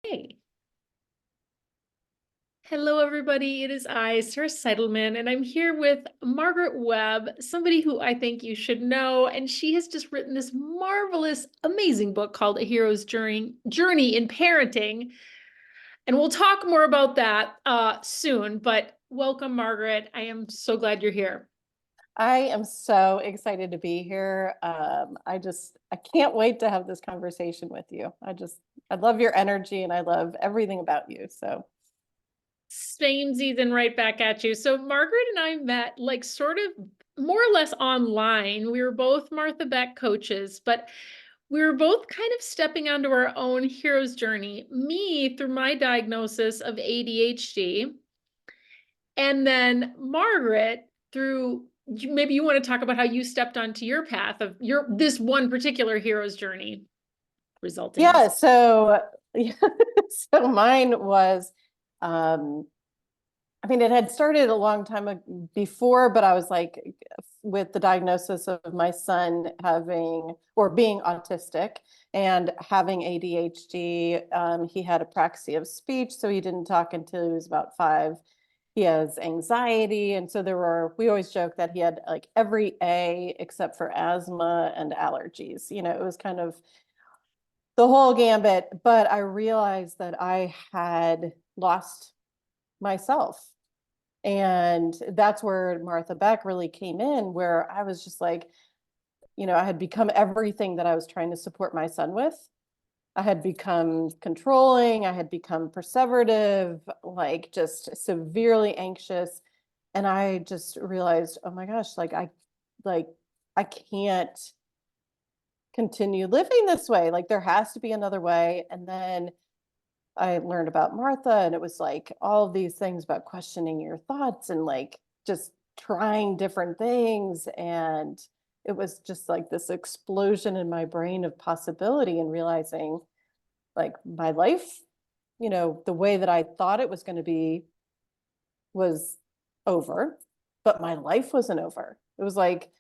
Okay. Hello, everybody. It is I, Sarah Seidelman, and I'm here with Margaret Webb, somebody who I think you should know. And she has just written this marvelous, amazing book called A Hero's Journey in Parenting. And we'll talk more about that soon. But welcome, Margaret. I am so glad you're here. I am so excited to be here. I can't wait to have this conversation with you. I love your energy and I love everything about you. So Same season right back at you. So Margaret and I met like sort of more or less online. We were both Martha Beck coaches, but we were both kind of stepping onto our own hero's journey. Me through my diagnosis of ADHD, and then Margaret through maybe you want to talk about how you stepped onto your path of your this one particular hero's journey resulting in yeah, this. so yeah, so mine was it had started a long time before, but I was like with the diagnosis of my son having or being autistic and having ADHD. He had apraxia of speech, so he didn't talk until he was about 5. He has anxiety, and so we always joke that he had like every A except for asthma and allergies. It was kind of the whole gambit, but I realized that I had lost myself. And that's where Martha Beck really came in, where I was just like, I had become everything that I was trying to support my son with. I had become controlling, I had become perseverative, like just severely anxious. And I just realized, oh my gosh, like I can't continue living this way. Like there has to be another way. And then I learned about Martha, and it was like all of these things about questioning your thoughts and like just trying different things. And it was just like this explosion in my brain of possibility and realizing like my life, the way that I thought it was going to be was over, but my life wasn't over. It was like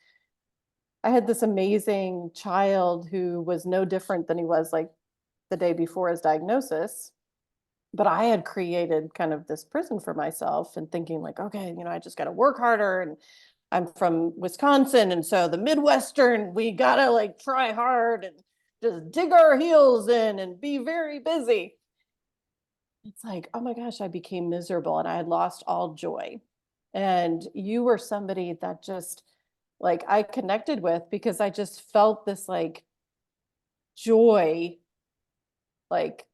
I had this amazing child who was no different than he was like the day before his diagnosis. But I had created kind of this prison for myself and thinking like, okay, I just got to work harder. And I'm from Wisconsin. And so the Midwestern, we got to like try hard and just dig our heels in and be very busy. It's like, oh my gosh, I became miserable and I had lost all joy. And you were somebody that just like I connected with because I just felt this like joy, like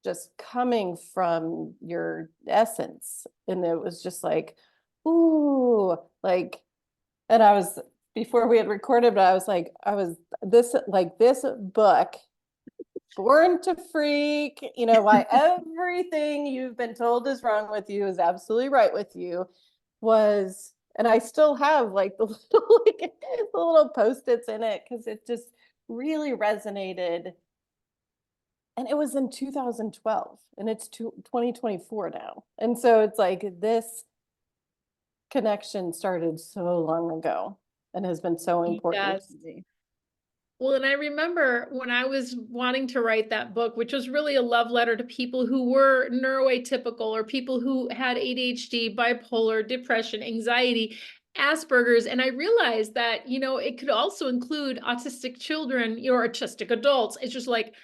just coming from your essence. And it was just like, ooh, like, and I was, before we had recorded, but I was like, this book, Born to Freak, why everything you've been told is wrong with you is absolutely right with you was, and I still have like the little, like, the little post-its in it because it just really resonated. And it was in 2012 and it's 2024 now. And so it's like this connection started so long ago and has been so important Yes. to me. Well, and I remember when I was wanting to write that book, which was really a love letter to people who were neuroatypical or people who had ADHD, bipolar, depression, anxiety, Asperger's. And I realized that, it could also include autistic children or autistic adults. It's just like,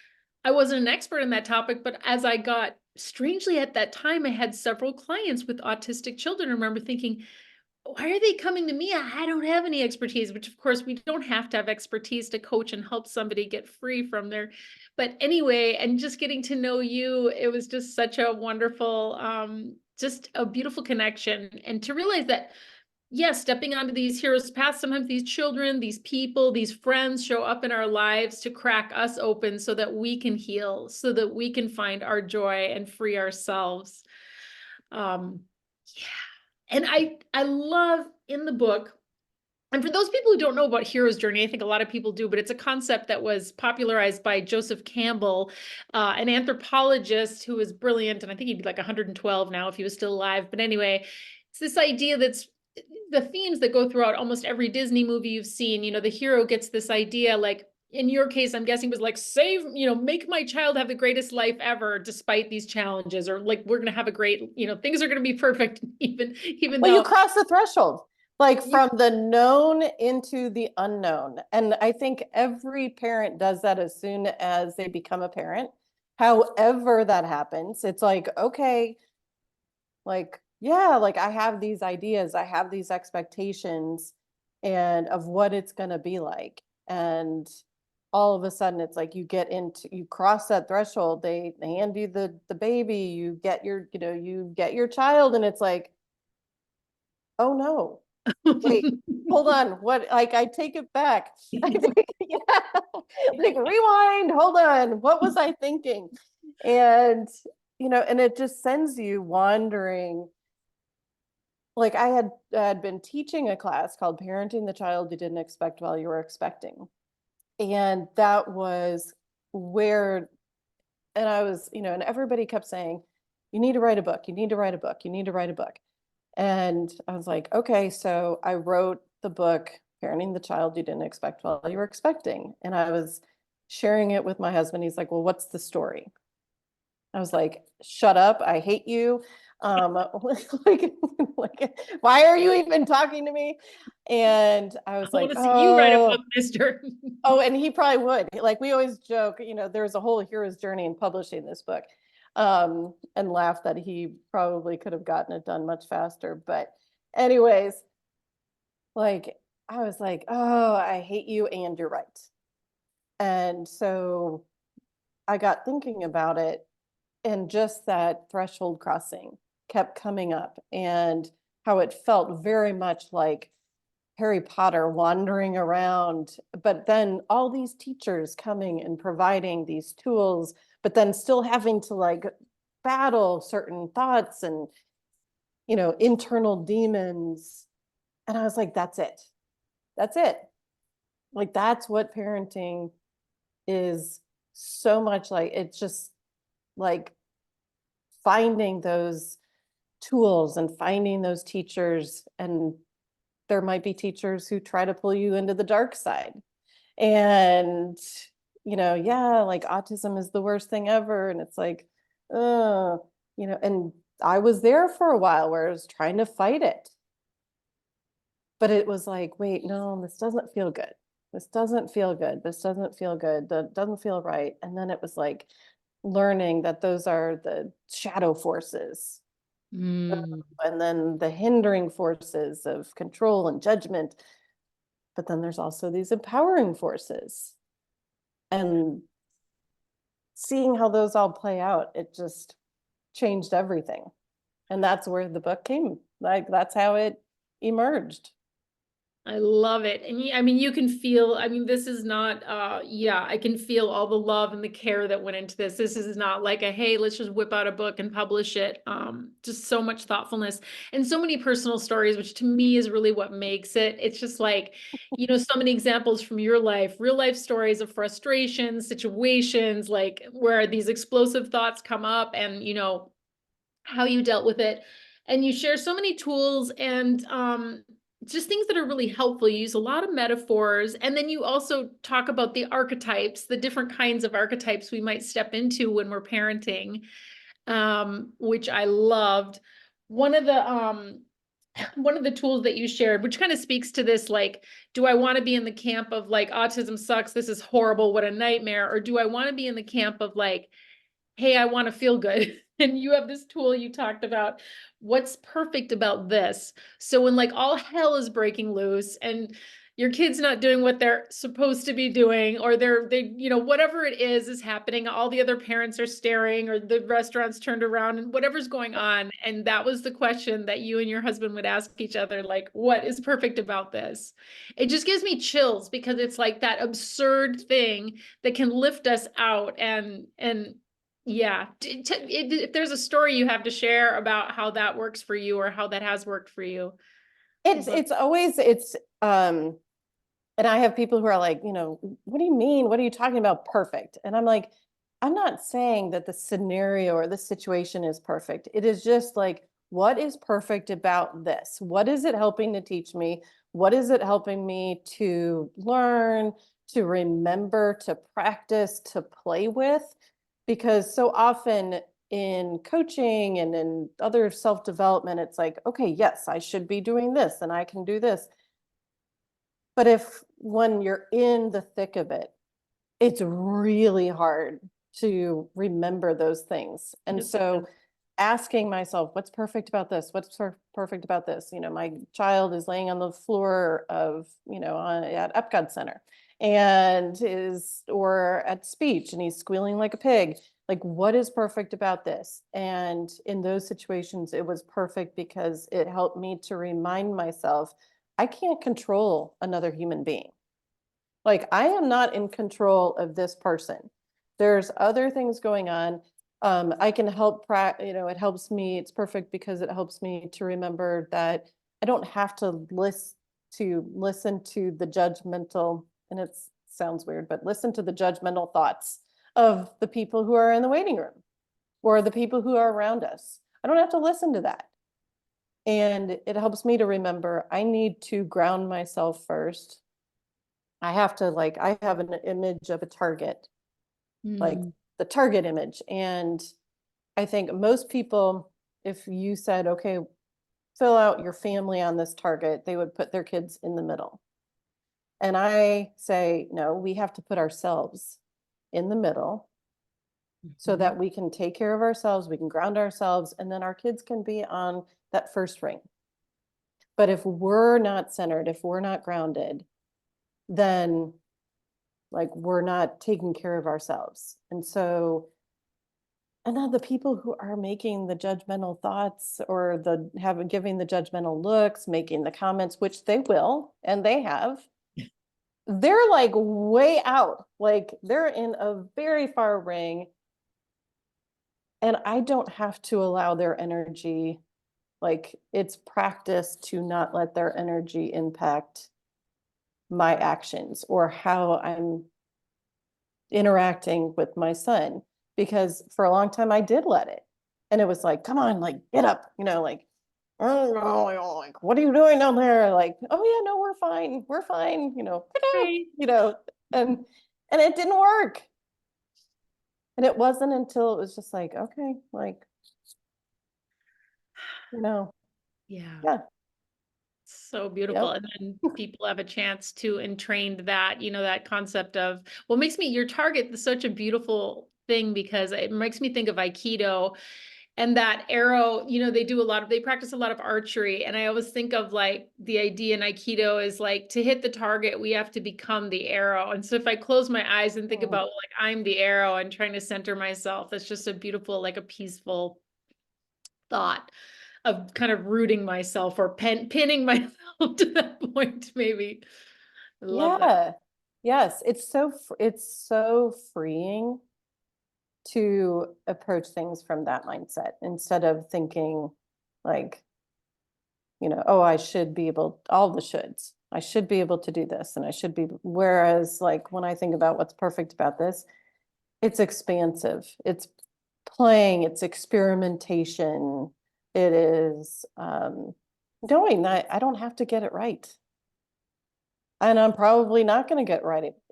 I wasn't an expert in that topic, but as I got, strangely at that time, I had several clients with autistic children. I remember thinking, why are they coming to me? I don't have any expertise, which of course we don't have to have expertise to coach and help somebody get free from their, but anyway, and just getting to know you, it was just such a wonderful, just a beautiful connection. And to realize that, yes, stepping onto these heroes' paths, sometimes these children, these people, these friends show up in our lives to crack us open so that we can heal, so that we can find our joy and free ourselves. Yeah. And I love in the book, and for those people who don't know about hero's journey, I think a lot of people do, but it's a concept that was popularized by Joseph Campbell, an anthropologist who is brilliant, and I think he'd be like 112 now if he was still alive. But anyway, it's this idea that's the themes that go throughout almost every Disney movie you've seen. The hero gets this idea like in your case, I'm guessing was like, save, make my child have the greatest life ever despite these challenges, or like, we're going to have a great, things are going to be perfect, even Well, you though. cross the threshold, like Yeah. from the known into the unknown. And I think every parent does that as soon as they become a parent. However that happens, it's like, okay, like, yeah, like I have these ideas, I have these expectations and of what it's going to be like. And all of a sudden it's like you cross that threshold, they hand you the baby, you get you get your child, and it's like, oh no, wait, hold on, what, like I take it back. Yeah, like rewind, hold on, what was I thinking? And and it just sends you wandering. Like I had been teaching a class called Parenting the Child You Didn't Expect While You Were Expecting. And that was where, and I was, and everybody kept saying, you need to write a book, you need to write a book, you need to write a book. And I was like, okay, so I wrote the book, Parenting the Child You Didn't Expect While You Were Expecting. And I was sharing it with my husband. He's like, well, what's the story? I was like, shut up, I hate you. Like, like, why are you even talking to me? And I I was want like, to see you write a book, oh, mister. oh, and he probably would. Like we always joke, there's a whole hero's journey in publishing this book, and laugh that he probably could have gotten it done much faster. But anyways, like I was like, oh, I hate you and you're right. And so I got thinking about it, and just that threshold crossing kept coming up, and how it felt very much like Harry Potter wandering around, but then all these teachers coming and providing these tools, but then still having to like battle certain thoughts and, internal demons. And I was like, that's it. That's it. Like, that's what parenting is, so much like. It's just like finding those tools and finding those teachers. And there might be teachers who try to pull you into the dark side. And, yeah, like autism is the worst thing ever. And it's like, and I was there for a while where I was trying to fight it. But it was like, wait, no, this doesn't feel good. This doesn't feel good. This doesn't feel good. That doesn't feel right. And then it was like learning that those are the shadow forces. Mm. And then the hindering forces of control and judgment. But then there's also these empowering forces. And seeing how those all play out, it just changed everything. And that's where the book came. Like, that's how it emerged. I love it. And I mean, you can feel, I mean, this is not, yeah, I can feel all the love and the care that went into this. This is not like a, hey, let's just whip out a book and publish it. Just so much thoughtfulness and so many personal stories, which to me is really what makes it. It's just like, so many examples from your life, real life stories of frustration, situations like where these explosive thoughts come up and, how you dealt with it. And you share so many tools and just things that are really helpful. You use a lot of metaphors. And then you also talk about the archetypes, the different kinds of archetypes we might step into when we're parenting, which I loved. One of the one of the tools that you shared, which kind of speaks to this, like, do I want to be in the camp of like autism sucks, this is horrible, what a nightmare, or do I want to be in the camp of like, hey, I want to feel good. And you have this tool you talked about. What's perfect about this? So when like all hell is breaking loose and your kid's not doing what they're supposed to be doing, or they, whatever it is happening, all the other parents are staring, or the restaurant's turned around and whatever's going on. And that was the question that you and your husband would ask each other, like, what is perfect about this? It just gives me chills because it's like that absurd thing that can lift us out and yeah. If there's a story you have to share about how that works for you or how that has worked for you. It's always, and I have people who are like, what do you mean? What are you talking about? Perfect. And I'm like, I'm not saying that the scenario or the situation is perfect. It is just like, what is perfect about this? What is it helping to teach me? What is it helping me to learn, to remember, to practice, to play with, because so often in coaching and in other self-development, it's like, okay, yes, I should be doing this and I can do this. But if when you're in the thick of it, it's really hard to remember those things. And Yes, it is. so asking myself, what's perfect about this? What's perfect about this? You know, my child is laying on the floor of, at Epcot Center and or at speech and he's squealing like a pig. Like, what is perfect about this? And in those situations, it was perfect because it helped me to remind myself, I can't control another human being. Like, I am not in control of this person. There's other things going on. I can help, it helps me. It's perfect because it helps me to remember that I don't have to listen to the judgmental, and it sounds weird, but listen to the judgmental thoughts of the people who are in the waiting room or the people who are around us. I don't have to listen to that. And it helps me to remember I need to ground myself first. I have to, like, I have an image of a target, like the target image. And I think most people, if you said, okay, fill out your family on this target, they would put their kids in the middle. And I say, no, we have to put ourselves in the middle so that we can take care of ourselves, we can ground ourselves, and then our kids can be on that first ring. But if we're not centered, if we're not grounded, then like we're not taking care of ourselves. And so, and then the people who are making the judgmental thoughts or giving the judgmental looks, making the comments, which they will, and they have, they're like way out, like they're in a very far ring. And I don't have to allow their energy, like it's practice to not let their energy impact my actions or how I'm interacting with my son, because for a long time I did let it. And it was like, come on, like get up, like, oh, like, what are you doing down there? Like, oh yeah, no, we're fine. We're fine, get up, Right. and it didn't work. And it wasn't until it was just like, okay, like, Yeah. yeah, So beautiful. yep. And then people have a chance to entrain that, that concept of, well, makes me your target is such a beautiful thing because it makes me think of Aikido and that arrow, they practice a lot of archery. And I always think of like the idea in Aikido is like to hit the target, we have to become the arrow. And so if I close my eyes and think Mm. about like I'm the arrow and trying to center myself, that's just a beautiful, like a peaceful thought of kind of rooting myself or pinning myself to that point, maybe. I love that. Yeah. Yes, it's so freeing to approach things from that mindset instead of thinking like, oh, I should be able, all the shoulds. I should be able to do this and I should be, whereas like when I think about what's perfect about this, it's expansive. It's playing, it's experimentation. It is knowing that I don't have to get it right. And I'm probably not going to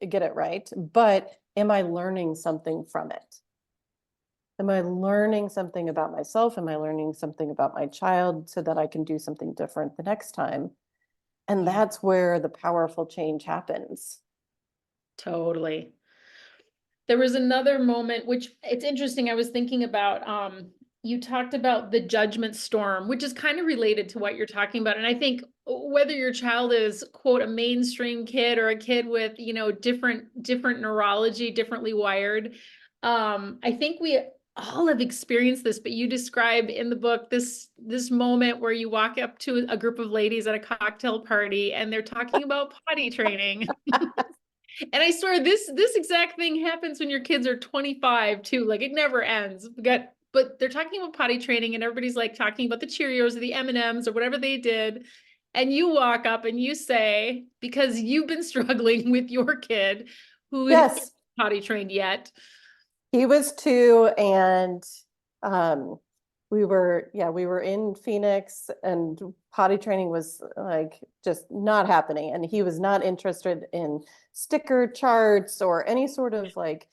get it right, but am I learning something from it? Am I learning something about myself? Am I learning something about my child so that I can do something different the next time? And Yeah, that's where the powerful change happens. totally. There was another moment, which it's interesting. I was thinking about, you talked about the judgment storm, which is kind of related to what you're talking about. And I think whether your child is, quote, a mainstream kid or a kid with, different neurology, differently wired, I think we all have experienced this, but you describe in the book this moment where you walk up to a group of ladies at a cocktail party and they're talking about potty training. And I swear this exact thing happens when your kids are 25 too. Like it never ends. But they're talking about potty training and everybody's like talking about the Cheerios or the M&Ms or whatever they did. And you walk up and you say, because you've been struggling with your kid who isn't potty trained yet. He was 2, and um, we were in Phoenix, and potty training was like just not happening. And he was not interested in sticker charts or any sort of like,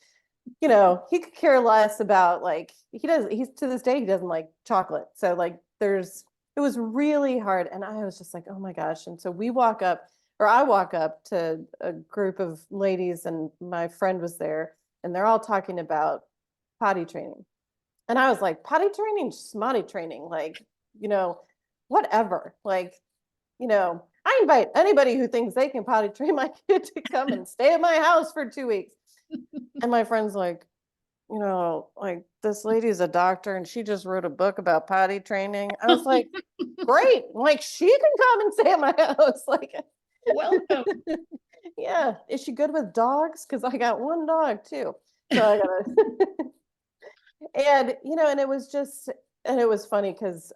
he could care less about like, he's to this day, he doesn't like chocolate. So like it was really hard. And I was just like, oh my gosh. And so I walk up to a group of ladies, and my friend was there, and they're all talking about potty training. And I was like, potty training, smotty training, like, whatever. Like, I invite anybody who thinks they can potty train my kid to come and stay at my house for 2 weeks. And my friend's like, like this lady's a doctor and she just wrote a book about potty training. I was like, great. Like she can come and stay at my house. Like, Welcome. yeah. Is she good with dogs? Because I got one dog too. So I gotta and it was funny because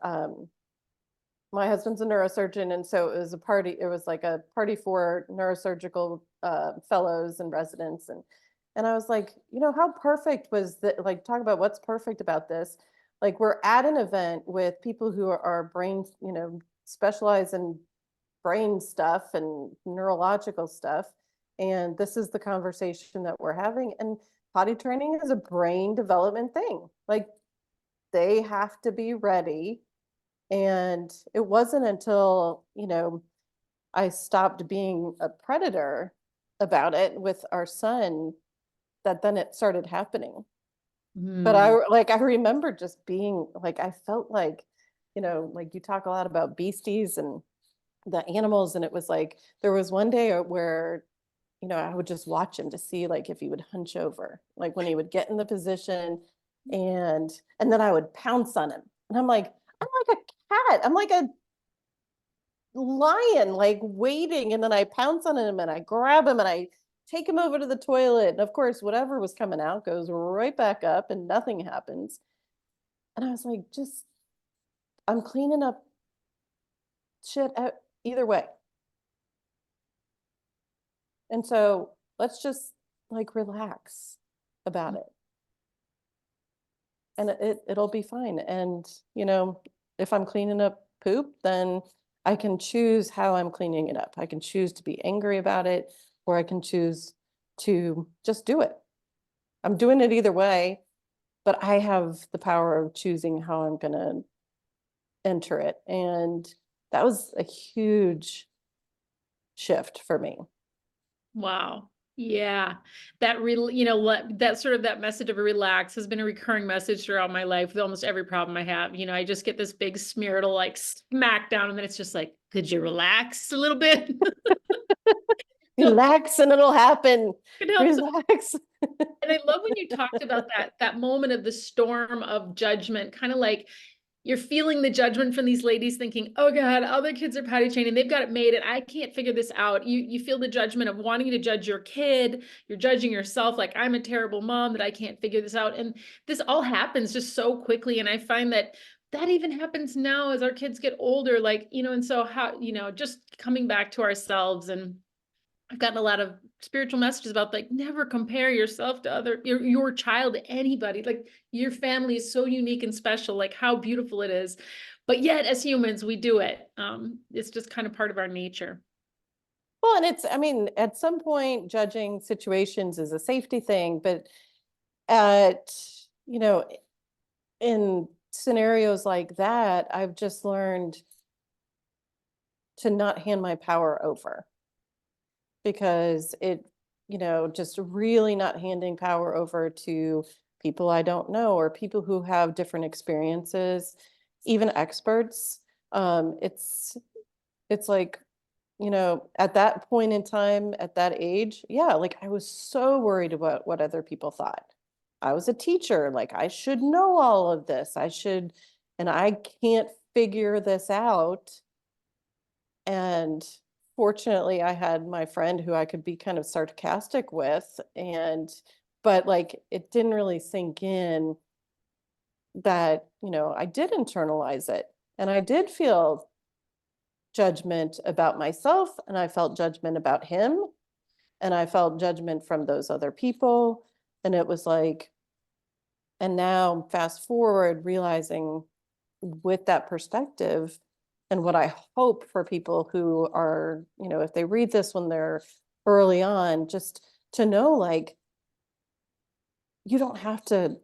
my husband's a neurosurgeon, and so it was like a party for neurosurgical fellows and residents, and I was like, how perfect was that? Like, talk about what's perfect about this. Like, we're at an event with people who are brain, specialize in brain stuff and neurological stuff. And this is the conversation that we're having. And potty training is a brain development thing. Like, they have to be ready. And it wasn't until, I stopped being a predator about it with our son that then it started happening. But I remember just being like, I felt like, like you talk a lot about beasties and the animals. And it was like, there was one day where, I would just watch him to see like if he would hunch over, like when he would get in the position, and then I would pounce on him. And I'm like a cat. I'm like a lion, like waiting. And then I pounce on him and I grab him and I take him over to the toilet. And of course, whatever was coming out goes right back up and nothing happens. And I was like, I'm cleaning up shit out either way. And so let's just like relax about it. And it'll be fine. And, if I'm cleaning up poop, then I can choose how I'm cleaning it up. I can choose to be angry about it, or I can choose to just do it. I'm doing it either way, but I have the power of choosing how I'm going to enter it. And that was a huge shift for me. Wow. Yeah. That really, that sort of that message of relax has been a recurring message throughout my life with almost every problem I have. I just get this big smear to like smack down, and then it's just like, could you relax a little bit? Relax and it'll happen. It helps. Relax. And I love when you talked about that moment of the storm of judgment, kind of like you're feeling the judgment from these ladies thinking, oh God, other kids are potty trained and they've got it made and I can't figure this out. You feel the judgment of wanting to judge your kid. You're judging yourself like, I'm a terrible mom that I can't figure this out. And this all happens just so quickly. And I find that even happens now as our kids get older, like, and so how, just coming back to ourselves. And I've gotten a lot of spiritual messages about like never compare yourself to your child to anybody. Like your family is so unique and special, like how beautiful it is. But yet as humans, we do it. It's just kind of part of our nature. Well, and at some point, judging situations is a safety thing, but at, in scenarios like that, I've just learned to not hand my power over, because just really not handing power over to people I don't know, or people who have different experiences, even experts. It's like, at that point in time, at that age, yeah, like I was so worried about what other people thought. I was a teacher, like I should know all of this. And I can't figure this out. And fortunately, I had my friend who I could be kind of sarcastic with, but like it didn't really sink in that, I did internalize it, and I did feel judgment about myself, and I felt judgment about him, and I felt judgment from those other people. And it was like, and now fast forward realizing with that perspective, and what I hope for people who are, if they read this when they're early on, just to know, like, you don't have to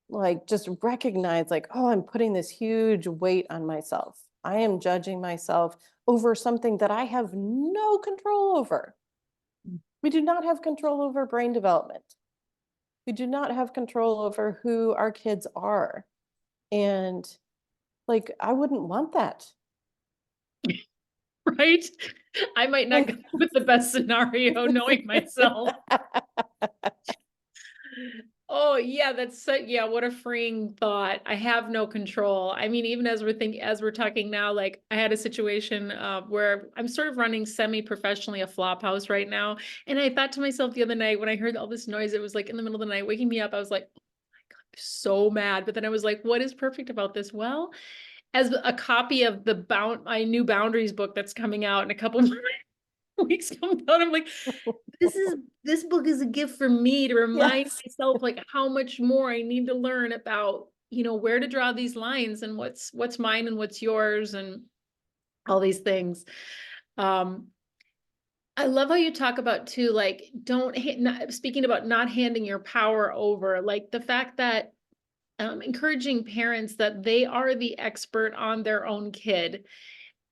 like just recognize like, oh, I'm putting this huge weight on myself. I am judging myself over something that I have no control over. We do not have control over brain development. We do not have control over who our kids are. And like, I wouldn't want that. Right? I might not come up with the best scenario knowing myself. Oh yeah, that's so, yeah, what a freeing thought. I have no control. I mean, even as we're talking now, like I had a situation where I'm sort of running semi-professionally a flop house right now. And I thought to myself the other night when I heard all this noise, it was like in the middle of the night waking me up. I was like, oh my God, I'm so mad. But then I was like, what is perfect about this? Well, as a copy of my new boundaries book that's coming out in a couple weeks comes out, I'm like, this book is a gift for me to remind Yes. myself like how much more I need to learn about, where to draw these lines and what's mine and what's yours and all these things. Um, I love how you talk about too, like speaking about not handing your power over, like the fact that encouraging parents that they are the expert on their own kid.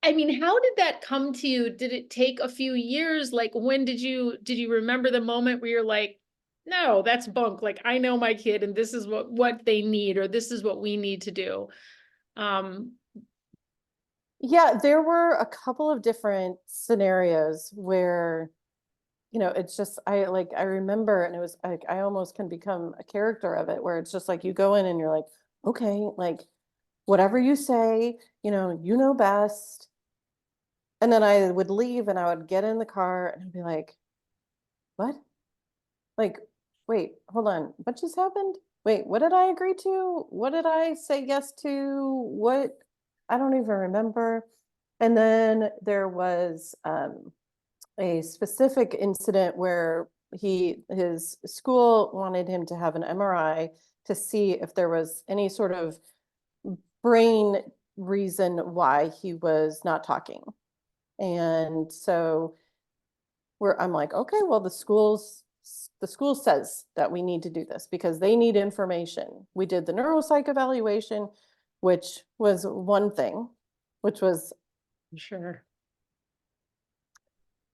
I mean, how did that come to you? Did it take a few years? Like, when did you remember the moment where you're like, no, that's bunk. Like, I know my kid and this is what they need, or this is what we need to do. Um, Yeah, there were a couple of different scenarios where, it's just, I remember, and it was like, I almost can become a character of it, where it's just like, you go in and you're like, okay, like, whatever you say, you know best. And then I would leave and I would get in the car and I'd be like, what? Like, wait, hold on. What just happened? Wait, what did I agree to? What did I say yes to? What? I don't even remember. And then there was a specific incident where his school wanted him to have an MRI to see if there was any sort of brain reason why he was not talking. And so I'm like, okay, well, the school says that we need to do this because they need information. We did the neuropsych evaluation, which was one thing, which was, sure.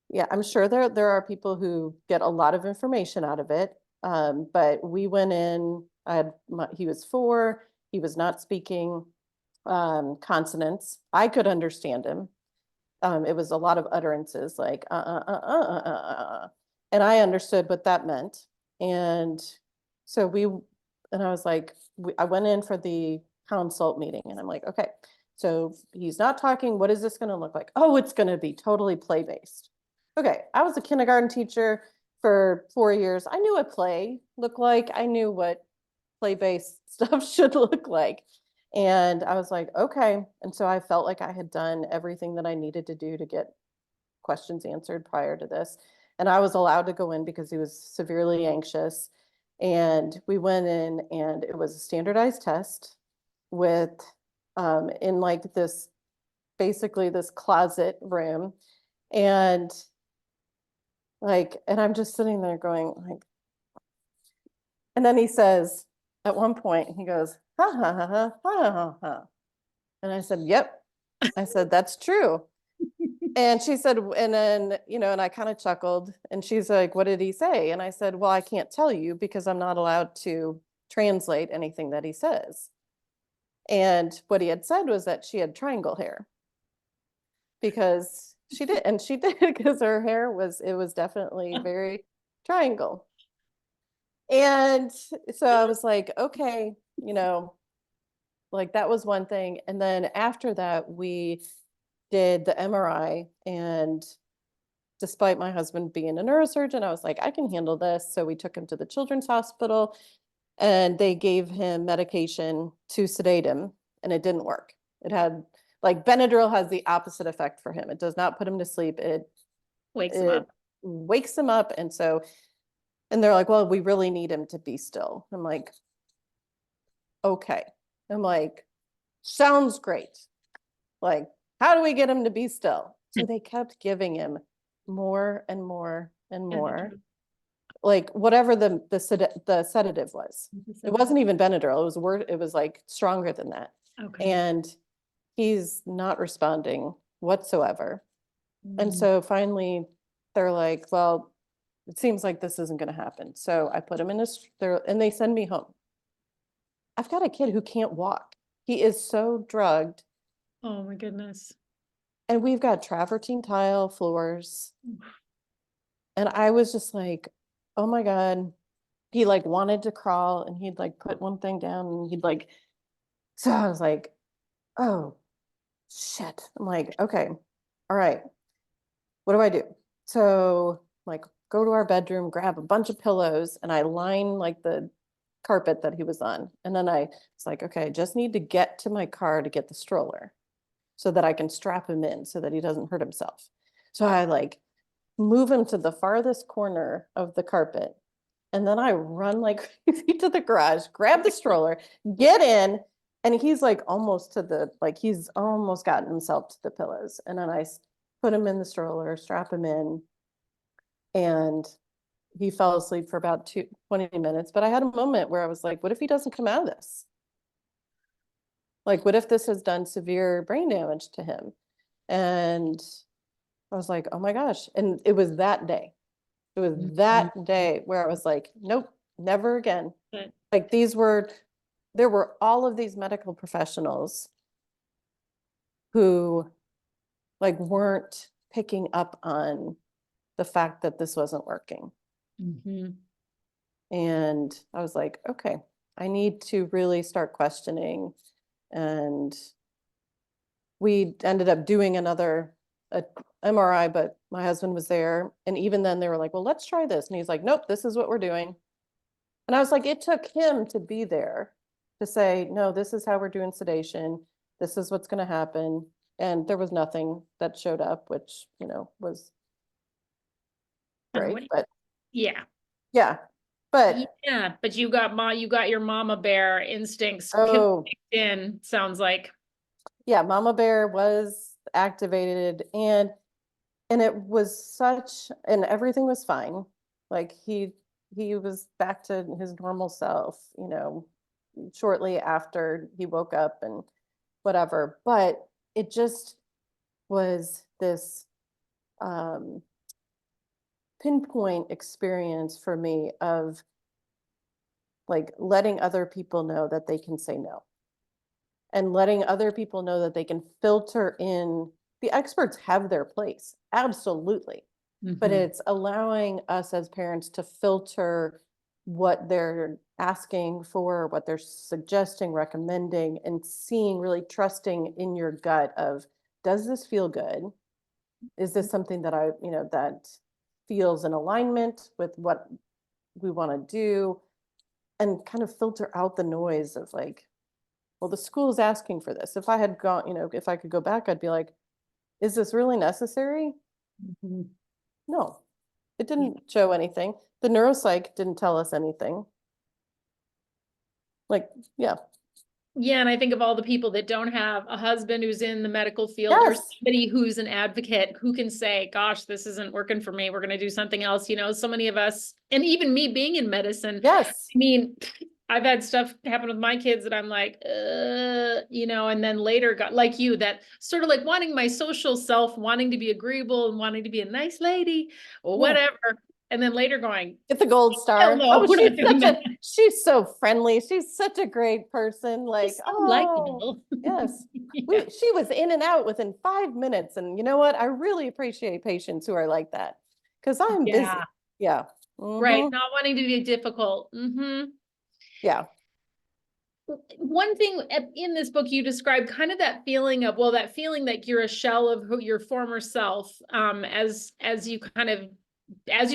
yeah, I'm sure there are people who get a lot of information out of it. But we went in, he was 4, he was not speaking consonants. I could understand him. It was a lot of utterances like and I understood what that meant. And so I was like, I went in for the consult meeting and I'm like, okay, so he's not talking. What is this going to look like? Oh, it's going to be totally play-based. Okay, I was a kindergarten teacher for 4 years. I knew what play looked like. I knew what play-based stuff should look like. And I was like, okay. And so I felt like I had done everything that I needed to do to get questions answered prior to this. And I was allowed to go in because he was severely anxious. And we went in and it was a standardized test with in like this, basically this closet room. And and I'm just sitting there going like, and then he says at one point, he goes, ha ha ha ha ha ha ha. And I said, yep. I said, that's true. And she said, and then, and I kind of chuckled and she's like, what did he say? And I said, well, I can't tell you because I'm not allowed to translate anything that he says. And what he had said was that she had triangle hair because she did. And she did because her hair it was definitely very triangle. And so I was like, okay, like that was one thing. And then after that, we did the MRI, and despite my husband being a neurosurgeon, I was like, I can handle this. So we took him to the children's hospital and they gave him medication to sedate him, and it didn't work. It had like Benadryl has the opposite effect for him. It does not put him to sleep. Wakes him It up. wakes him up. And they're like, well, we really need him to be still. I'm like, okay. I'm like, Sounds great. Like, how do we get him to be still? So they kept giving him more and more and more, like whatever the sedative was. It wasn't even Benadryl. It was like stronger than that. Okay. And he's not responding whatsoever. And so finally they're like, well, it seems like this isn't going to happen. So I put him in and they send me home. I've got a kid who can't walk. He is so drugged. Oh my goodness. And we've got travertine tile floors. And I was just like, oh my God. He like wanted to crawl and he'd like put one thing down and he'd like, so I was like, oh shit. I'm like, okay, all right. What do I do? So like go to our bedroom, grab a bunch of pillows, and I line like the carpet that he was on. And then I was like, okay, I just need to get to my car to get the stroller so that I can strap him in so that he doesn't hurt himself. So I like move him to the farthest corner of the carpet. And then I run like crazy to the garage, grab the stroller, get in, and he's like almost to he's almost gotten himself to the pillows. And then I put him in the stroller, strap him in, and he fell asleep for about 20 minutes. But I had a moment where I was like, what if he doesn't come out of this? Like, what if this has done severe brain damage to him? And I was like, oh my gosh. And it was that day. It was that day where I was like, nope, never again. Like there were all of these medical professionals who like weren't picking up on the fact that this wasn't working. And I was like, okay, I need to really start questioning. And we ended up doing another MRI, but my husband was there. And even then they were like, well, let's try this. And he's like, nope, this is what we're doing. And I was like, it took him to be there to say, no, this is how we're doing sedation. This is what's going to happen. And there was nothing that showed up, which, was great. But yeah. Yeah. But yeah, but you got your mama bear instincts kicked in, sounds like. Yeah, mama bear was activated and it was and everything was fine. Like he was back to his normal self, shortly after he woke up and whatever. But it just was this pinpoint experience for me of like letting other people know that they can say no and letting other people know that they can filter in. The experts have their place, absolutely. But it's allowing us as parents to filter what they're asking for, what they're suggesting, recommending, and seeing, really trusting in your gut of, does this feel good? Is this something that that feels in alignment with what we want to do? And kind of filter out the noise of like, well, the school is asking for this. If I had gone, if I could go back, I'd be like, is this really necessary? No, it didn't show anything. The neuropsych didn't tell us anything. Like, yeah. Yeah, and I think of all the people that don't have a husband who's in the medical field or somebody who's an advocate who can say, gosh, this isn't working for me. We're going to do something else. So many of us, and even me being in medicine. Yes. I mean, I've had stuff happen with my kids that I'm like, and then later got like you, that sort of like wanting my social self, wanting to be agreeable and wanting to be a nice lady or whatever. And then later going, get the gold star. No, she's so friendly. She's such a great person. Like, so likable. Yes. She was in and out within 5 minutes. And you know what? I really appreciate patients who are like that because I'm busy. Yeah. Right. Not wanting to be difficult. Yeah. One thing in this book, you describe kind of that feeling of, that feeling that you're a shell of your former self, as you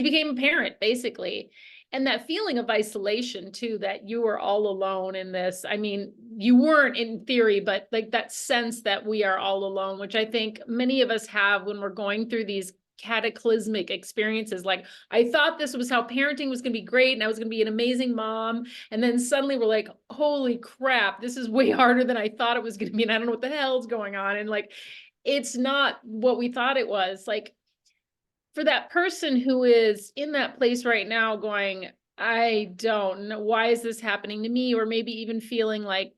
became a parent, basically. And that feeling of isolation too, that you were all alone in this. I mean, you weren't in theory, but like that sense that we are all alone, which I think many of us have when we're going through these cataclysmic experiences. Like, I thought this was how parenting was going to be great and I was going to be an amazing mom. And then suddenly we're like, holy crap, this is way harder than I thought it was going to be. And I don't know what the hell's going on. And like, it's not what we thought it was. Like, for that person who is in that place right now going, I don't know, why is this happening to me? Or maybe even feeling like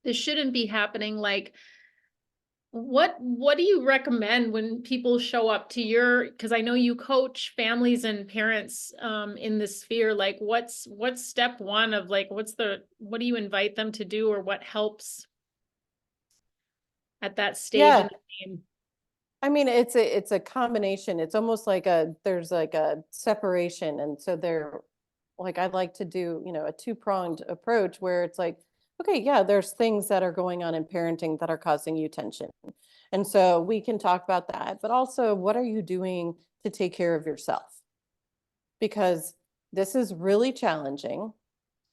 this shouldn't be happening. Like, what do you recommend when people show up to your, because I know you coach families and parents in this sphere, like what's step one of like, what do you invite them to do, or what helps at that stage in Yeah. the game? I mean, it's a combination. It's almost like there's like a separation. And so they're like, I'd like to do, a two-pronged approach where it's like, okay, yeah, there's things that are going on in parenting that are causing you tension. And so we can talk about that, but also what are you doing to take care of yourself? Because this is really challenging.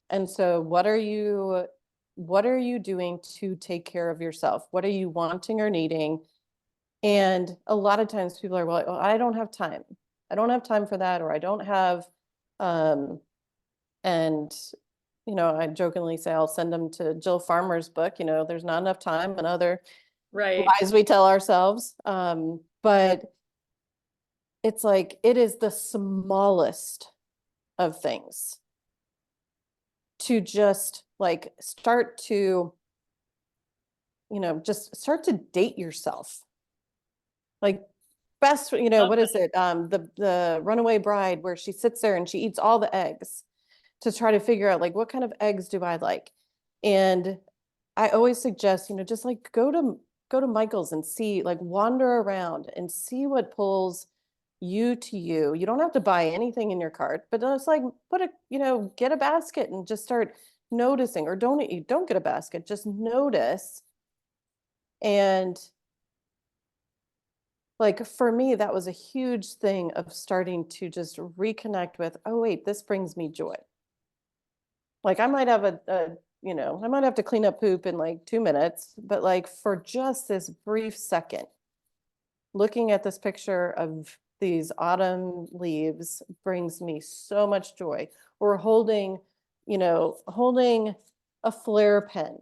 And so what are you doing to take care of yourself? What are you wanting or needing? And a lot of times people are like, well, I don't have time. I don't have time for that, or I don't have, um, and, I jokingly say I'll send them to Jill Farmer's book, there's not enough time, and other Right. lies we tell ourselves. But it's like, it is the smallest of things to just like start to, just start to date yourself. Like best, what is it? The Runaway Bride, where she sits there and she eats all the eggs to try to figure out like, what kind of eggs do I like? And I always suggest, just like go to Michael's and see, like wander around and see what pulls you to you. You don't have to buy anything in your cart, but just like get a basket and just start noticing, or don't get a basket, just notice. And like for me, that was a huge thing of starting to just reconnect with, oh wait, this brings me joy. Like I might have I might have to clean up poop in like 2 minutes, but like for just this brief second, looking at this picture of these autumn leaves brings me so much joy. Or holding a Flair pen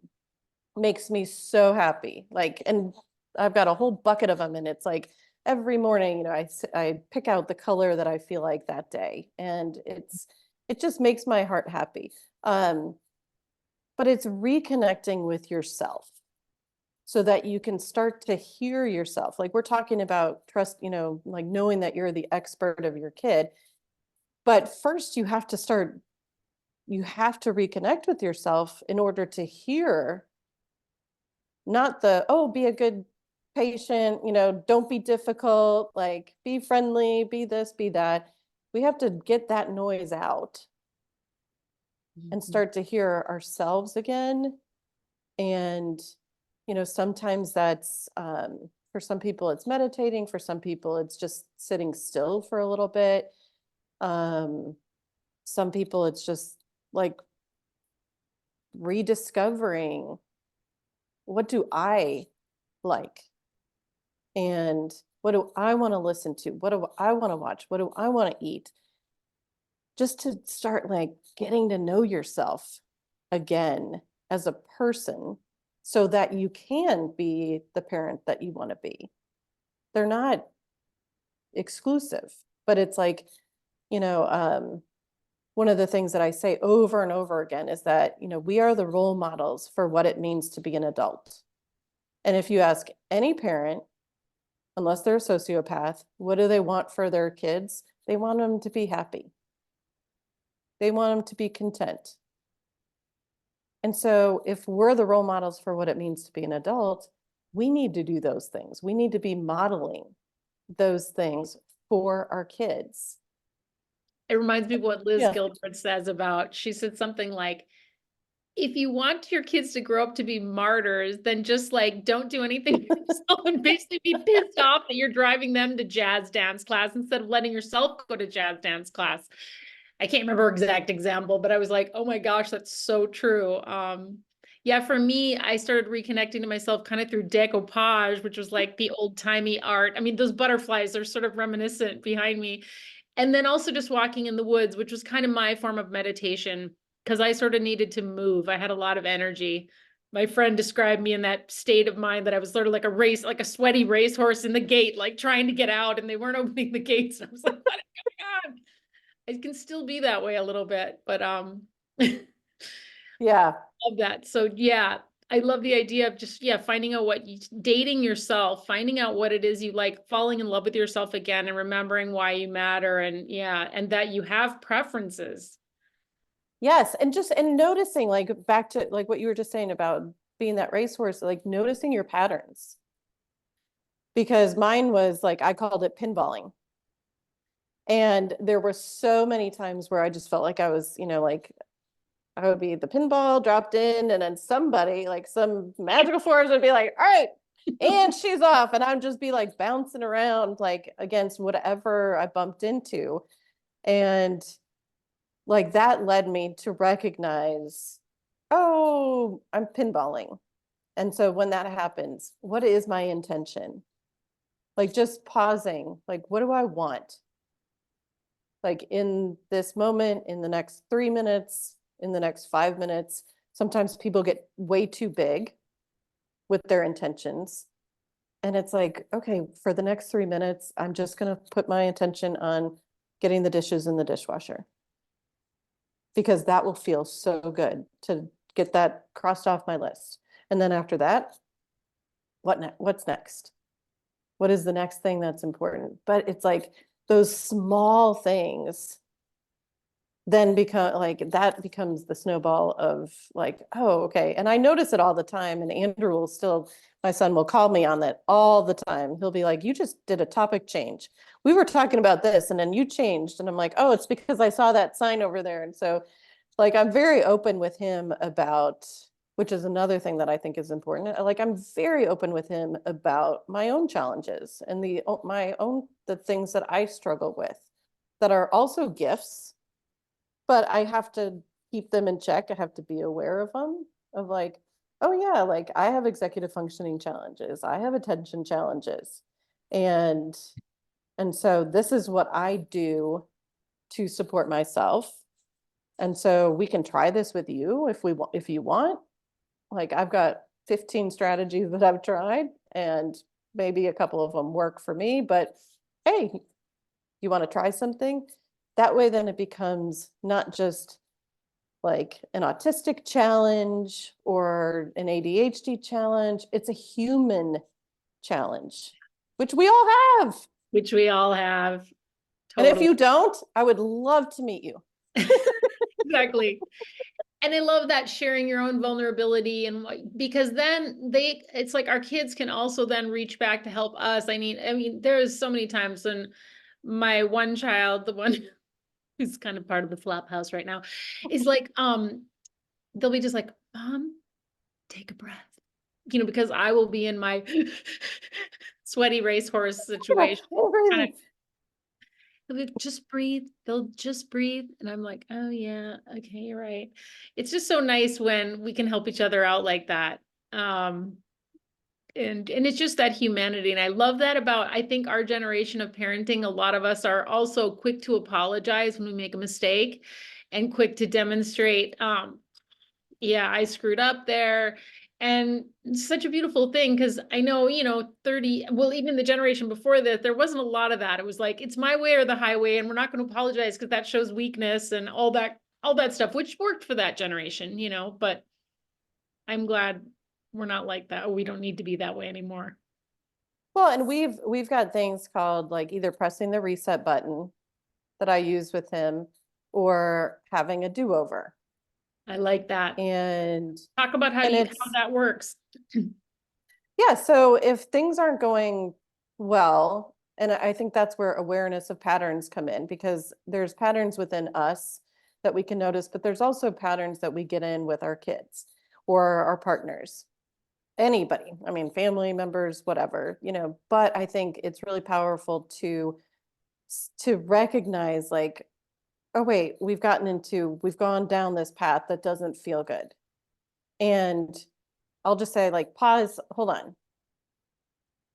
makes me so happy. Like, and I've got a whole bucket of them, and it's like every morning, I pick out the color that I feel like that day, and it just makes my heart happy. But it's reconnecting with yourself so that you can start to hear yourself. Like we're talking about trust, like knowing that you're the expert of your kid. But first you have to reconnect with yourself in order to hear, not be a good patient, don't be difficult, like be friendly, be this, be that. We have to get that noise out and start to hear ourselves again. And, sometimes that's, for some people it's meditating, for some people it's just sitting still for a little bit. Some people it's just like rediscovering, what do I like? And what do I want to listen to? What do I want to watch? What do I want to eat? Just to start like getting to know yourself again as a person so that you can be the parent that you want to be. They're not exclusive, but it's like, one of the things that I say over and over again is that, we are the role models for what it means to be an adult. And if you ask any parent, unless they're a sociopath, what do they want for their kids? They want them to be happy. They want them to be content. And so if we're the role models for what it means to be an adult, we need to do those things. We need to be modeling those things for our kids. It reminds me of what Liz Yeah. Gilbert says about, she said something like, if you want your kids to grow up to be martyrs, then just like don't do anything for yourself and basically be pissed off that you're driving them to jazz dance class instead of letting yourself go to jazz dance class. I can't remember exact example, but I was like, oh my gosh, that's so true. Yeah, for me, I started reconnecting to myself kind of through decoupage, which was like the old timey art. I mean, those butterflies are sort of reminiscent behind me. And then also just walking in the woods, which was kind of my form of meditation because I sort of needed to move. I had a lot of energy. My friend described me in that state of mind that I was sort of like a race, like a sweaty racehorse in the gate, like trying to get out and they weren't opening the gates. And I was like, what is going on? I can still be that way a little bit, but Yeah. love that. So yeah, I love the idea of just, yeah, finding out what you, dating yourself, finding out what it is you like, falling in love with yourself again and remembering why you matter and yeah, and that you have preferences. Yes. And just, and noticing, like back to like what you were just saying about being that racehorse, like noticing your patterns. Because mine was like, I called it pinballing. And there were so many times where I just felt like I was, like I would be the pinball dropped in, and then somebody, like some magical force, would be like, all right, and she's off. And I'd just be like bouncing around like against whatever I bumped into. And like that led me to recognize, oh, I'm pinballing. And so when that happens, what is my intention? Like just pausing, like, what do I want? Like in this moment, in the next 3 minutes, in the next 5 minutes. Sometimes people get way too big with their intentions. And it's like, okay, for the next 3 minutes, I'm just going to put my attention on getting the dishes in the dishwasher because that will feel so good to get that crossed off my list. And then after that, what's next? What is the next thing that's important? But it's like those small things then become like that becomes the snowball of like, oh, okay. And I notice it all the time. And Andrew will still, my son will call me on that all the time. He'll be like, you just did a topic change. We were talking about this and then you changed. And I'm like, oh, it's because I saw that sign over there. And so like I'm very open with him about, which is another thing that I think is important. Like I'm very open with him about my own challenges and the things that I struggle with that are also gifts, but I have to keep them in check. I have to be aware of them, of like, oh yeah, like I have executive functioning challenges. I have attention challenges. And and so this is what I do to support myself. And so we can try this with you if you want. Like I've got 15 strategies that I've tried and maybe a couple of them work for me, but hey, you want to try something? That way then it becomes not just like an autistic challenge or an ADHD challenge. It's a human challenge, which we all have. Which we all have. And if Totally. you don't, I would love to meet you. Exactly. And I love that sharing your own vulnerability and because then it's like our kids can also then reach back to help us. I mean, there's so many times when my one child, the one who's kind of part of the flop house right now, is like, they'll be just like, Mom, take a breath. Because I will be in my sweaty racehorse situation. Kind of, they'll be, just breathe. They'll just breathe. And I'm like, oh yeah, okay, you're right. It's just so nice when we can help each other out like that. Um, and it's just that humanity. And I love that about, I think our generation of parenting, a lot of us are also quick to apologize when we make a mistake and quick to demonstrate, yeah, I screwed up there. And it's such a beautiful thing because I know, 30, well, even the generation before that, there wasn't a lot of that. It was like, it's my way or the highway, and we're not going to apologize because that shows weakness and all that stuff, which worked for that generation, but I'm glad we're not like that. We don't need to be that way anymore. Well, and we've got things called like either pressing the reset button that I use with him or having a do-over. I like that. And Talk about how it's that works. yeah, so if things aren't going well, and I think that's where awareness of patterns come in because there's patterns within us that we can notice, but there's also patterns that we get in with our kids or our partners, anybody. I mean, family members, whatever, but I think it's really powerful to recognize like, oh wait, we've gone down this path that doesn't feel good. And I'll just say like, pause, hold on.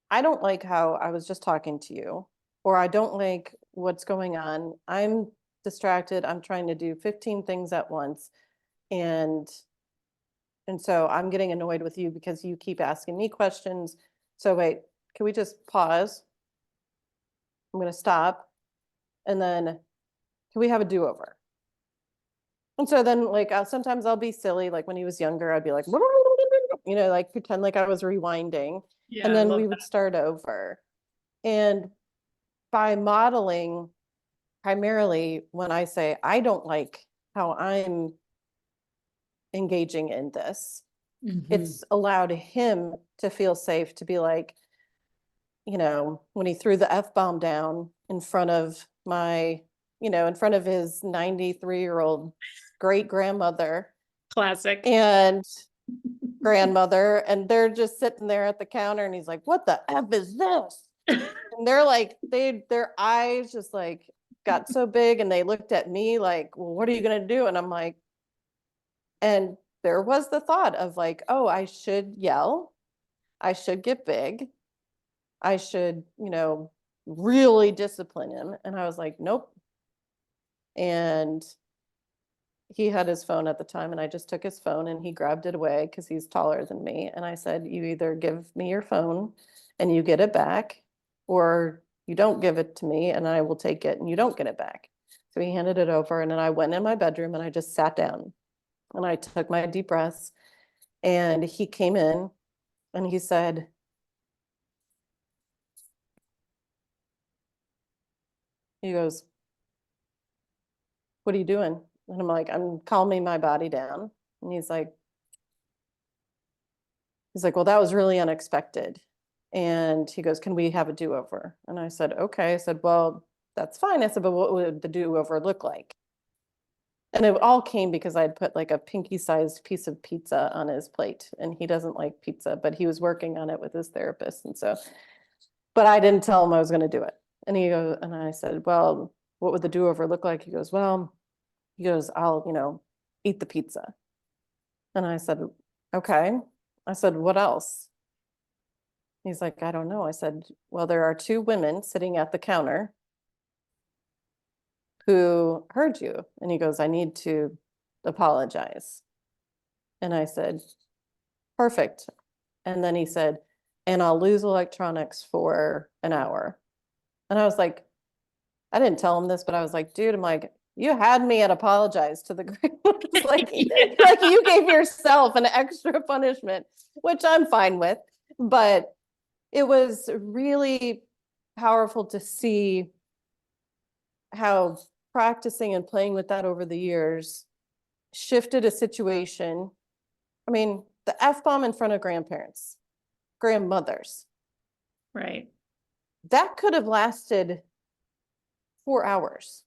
I don't like how I was just talking to you, or I don't like what's going on. I'm distracted. I'm trying to do 15 things at once. And so I'm getting annoyed with you because you keep asking me questions. So wait, can we just pause? I'm going to stop. And then can we have a do-over? And so then like sometimes I'll be silly. Like when he was younger, I'd be like, like pretend like I was rewinding. And Yeah, I then love we would start over. And by modeling, primarily when I say I don't like how I'm engaging in this, that. it's allowed him to feel safe to be like, when he threw the F-bomb down in front of in front of his 93-year-old great grandmother Classic. and grandmother, and they're just sitting there at the counter, and he's like, "What the F is this?" And they're like, their eyes just like got so big, and they looked at me like, "Well, what are you gonna do?" And I'm like, and there was the thought of like, "Oh, I should yell, I should get big, I should, really discipline him." And I was like, "Nope." And he had his phone at the time, and I just took his phone and he grabbed it away because he's taller than me. And I said, "You either give me your phone and you get it back, or you don't give it to me and I will take it and you don't get it back." So he handed it over, and then I went in my bedroom and I just sat down and I took my deep breaths. And he came in and he said, he goes, "What are you doing?" And I'm like, "I'm calming my body down." And he's like, "Well, that was really unexpected." And he goes, "Can we have a do-over?" And I said, "Okay." I said, "Well, that's fine." I said, "But what would the do-over look like?" And it all came because I'd put like a pinky-sized piece of pizza on his plate, and he doesn't like pizza, but he was working on it with his therapist. And so, but I didn't tell him I was going to do it. And I said, "Well, what would the do-over look like?" He goes, "I'll, eat the pizza." And I said, "Okay." I said, "What else?" He's like, "I don't know." I said, "Well, there are two women sitting at the counter who heard you." And he goes, "I need to apologize." And I said, "Perfect." And then he said, "And I'll lose electronics for an hour." And I was like, I didn't tell him this, but I was like, "Dude," I'm like, "You had me at apologize to the grade." It's like, Yeah. like you gave yourself an extra punishment, which I'm fine with. But it was really powerful to see how practicing and playing with that over the years shifted a situation. I mean, the F-bomb in front of grandparents, grandmothers, Right. that could have lasted 4 hours.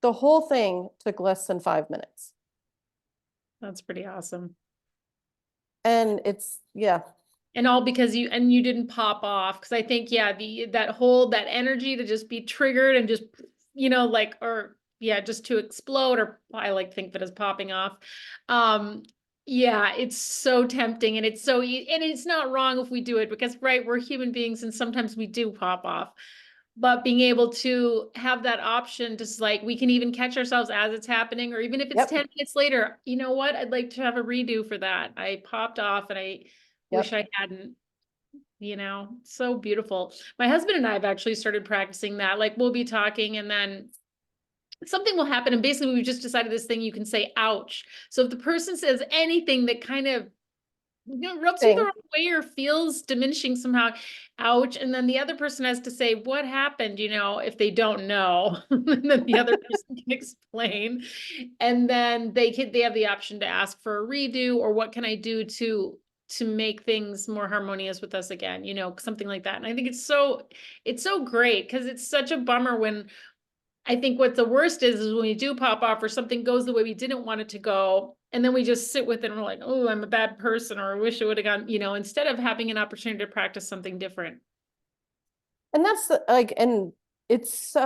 The whole thing took less than 5 minutes. That's pretty awesome. And yeah. And all because you didn't pop off. Cause I think, yeah, that energy to just be triggered and just, like, or yeah, just to explode, or I like think of it as popping off. Um, yeah, it's so tempting, and and it's not wrong if we do it because, right, we're human beings and sometimes we do pop off. But being able to have that option, just like we can even catch ourselves as it's happening, or even if it's Yep. 10 minutes later, you know what? I'd like to have a redo for that. I popped off and I wish Yep. I hadn't, so beautiful. My husband and I have actually started practicing that. Like we'll be talking and then something will happen. And basically we've just decided this thing you can say, ouch. So if the person says anything that kind of rubs you the Thing. wrong way or feels diminishing somehow, ouch. And then the other person has to say, what happened, if they don't know. And then the other person can explain. And then they have the option to ask for a redo, or what can I do to make things more harmonious with us again, something like that. And I think it's so great because it's such a bummer when I think what the worst is when we do pop off or something goes the way we didn't want it to go. And then we just sit with it and we're like, oh, I'm a bad person, or I wish it would have gone, instead of having an opportunity to practice something different. And that's and it's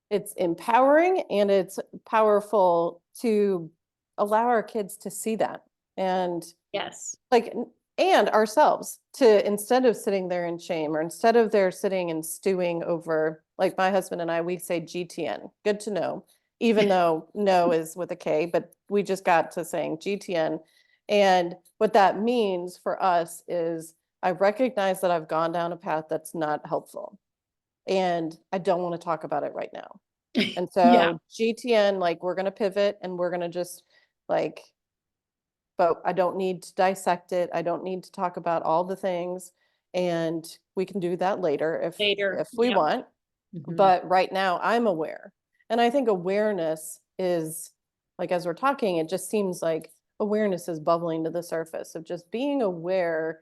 it's empowering and it's powerful to allow our kids to see that. And Yes. like, and ourselves to, instead of sitting there in shame, or instead of there sitting and stewing over, like my husband and I, we say GTN, good to know, even though no is with a K, but we just got to saying GTN. And what that means for us is I recognize that I've gone down a path that's not helpful, and I don't want to talk about it right now. And Yeah. so GTN, like, we're going to pivot and we're going to just like, but I don't need to dissect it. I don't need to talk about all the things. And we can do that later Later. if we Yep. want. Mhm. But right now I'm aware. And I think awareness is, like, as we're talking, it just seems like awareness is bubbling to the surface of just being aware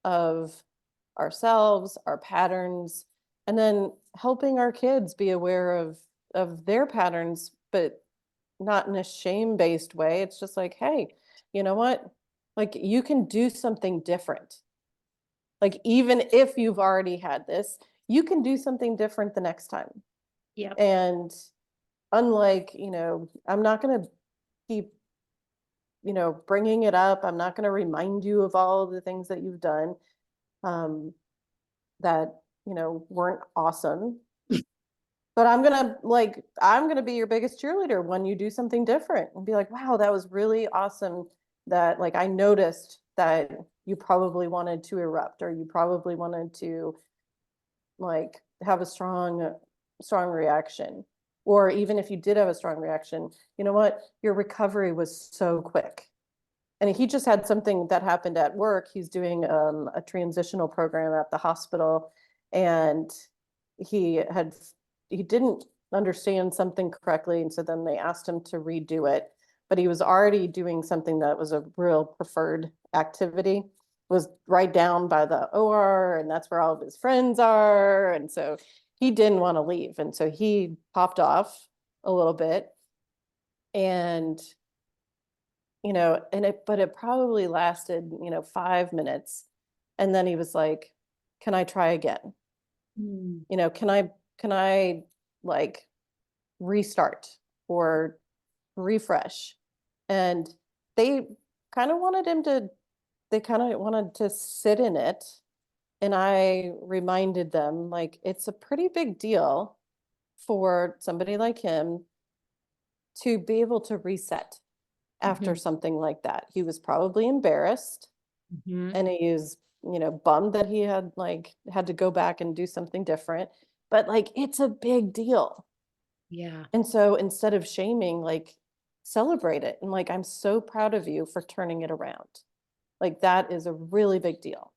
of ourselves, our patterns, and then helping our kids be aware of their patterns, but not in a shame-based way. It's just like, hey, you know what? Like, you can do something different. Like, even if you've already had this, you can do something different the next time. Yep. And unlike, I'm not going to keep, bringing it up. I'm not going to remind you of all of the things that you've done, that, weren't awesome. But I'm gonna be your biggest cheerleader when you do something different and be like, wow, that was really awesome. That, like, I noticed that you probably wanted to erupt, or you probably wanted to, like, have a strong reaction. Or even if you did have a strong reaction, you know what? Your recovery was so quick. And he just had something that happened at work. He's doing a transitional program at the hospital, and he had he didn't understand something correctly, and so then they asked him to redo it. But he was already doing something that was a real preferred activity, was right down by the OR, and that's where all of his friends are. And so he didn't want to leave, and so he popped off a little bit. And but it probably lasted, 5 minutes. And then he was like, can I try again? Mm. Can I like restart or refresh? And they kind of wanted him to, they kind of wanted to sit in it. And I reminded them, like, it's a pretty big deal for somebody like him to be able to reset after Mhm. something like that. He was probably embarrassed, Mhm. and he was, bummed that he had to go back and do something different. But like, it's a big deal. Yeah. And so instead of shaming, like, celebrate it. And like, I'm so proud of you for turning it around. Like, that is a really big deal.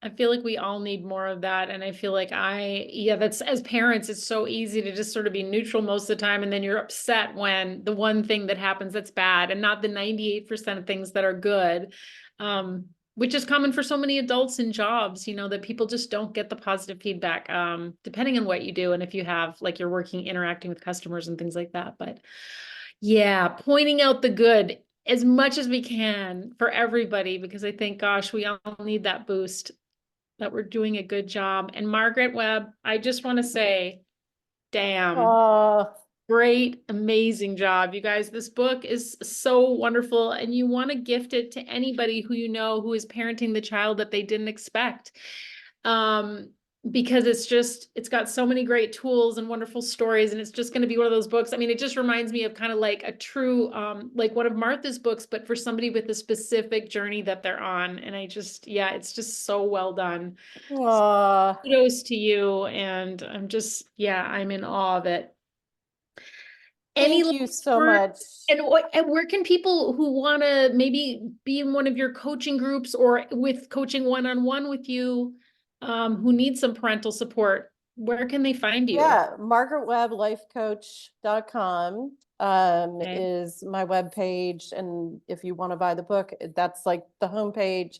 I feel like we all need more of that. And I feel like yeah, that's, as parents, it's so easy to just sort of be neutral most of the time. And then you're upset when the one thing that happens that's bad and not the 98% of things that are good. Which is common for so many adults in jobs, that people just don't get the positive feedback, depending on what you do. And if you have, like, you're working, interacting with customers and things like that. But yeah, pointing out the good as much as we can for everybody, because I think, gosh, we all need that boost, that we're doing a good job. And Margaret Webb, I just want to say, damn, Oh, great, amazing job. You guys, this book is so wonderful, and you want to gift it to anybody who you know who is parenting the child that they didn't expect. Um, because it's got so many great tools and wonderful stories, and it's just going to be one of those books. I mean, it just reminds me of kind of like a true, like one of Martha's books, but for somebody with a specific journey that they're on. And yeah, it's just so well done. oh, Kudos to you. And yeah, I'm in awe of it. Any thank you last so words? much. And where can people who want to maybe be in one of your coaching groups or with coaching one-on-one with you, who need some parental support, where can they find you? Yeah, margaretwebblifecoach.com Okay. is my webpage. And if you want to buy the book, that's like the homepage.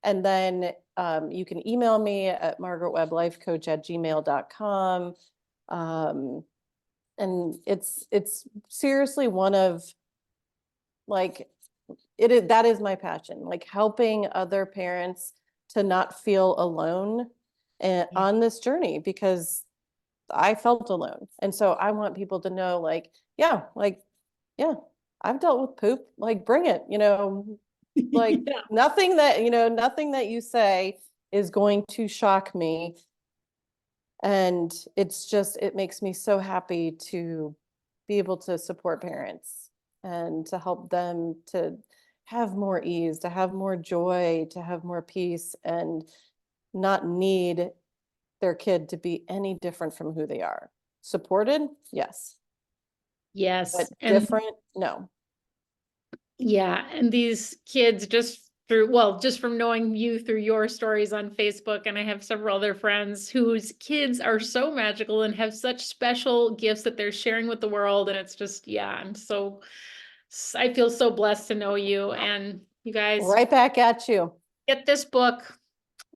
And then you can email me at margaretwebblifecoach@gmail.com. Um, and it's seriously one of, like, that is my passion, like helping other parents to not feel alone Yeah. on this journey, because I felt alone. And so I want people to know, like, yeah, like, yeah, I've dealt with poop, like bring it, like Yeah. nothing that you say is going to shock me. And it makes me so happy to be able to support parents and to help them to have more ease, to have more joy, to have more peace, and not need their kid to be any different from who they are. Supported, yes, but Yes. And different, no. yeah, and these kids just through, well, just from knowing you through your stories on Facebook, and I have several other friends whose kids are so magical and have such special gifts that they're sharing with the world. And it's just, yeah, I feel so blessed to know you, and you guys Right back at you. get this book,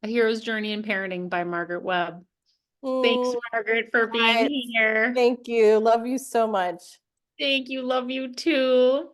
A Hero's Journey in Parenting by Margaret Webb. Thanks, Mm, Margaret, for being right. here. Thank you. Love you so much. Thank you. Love you too.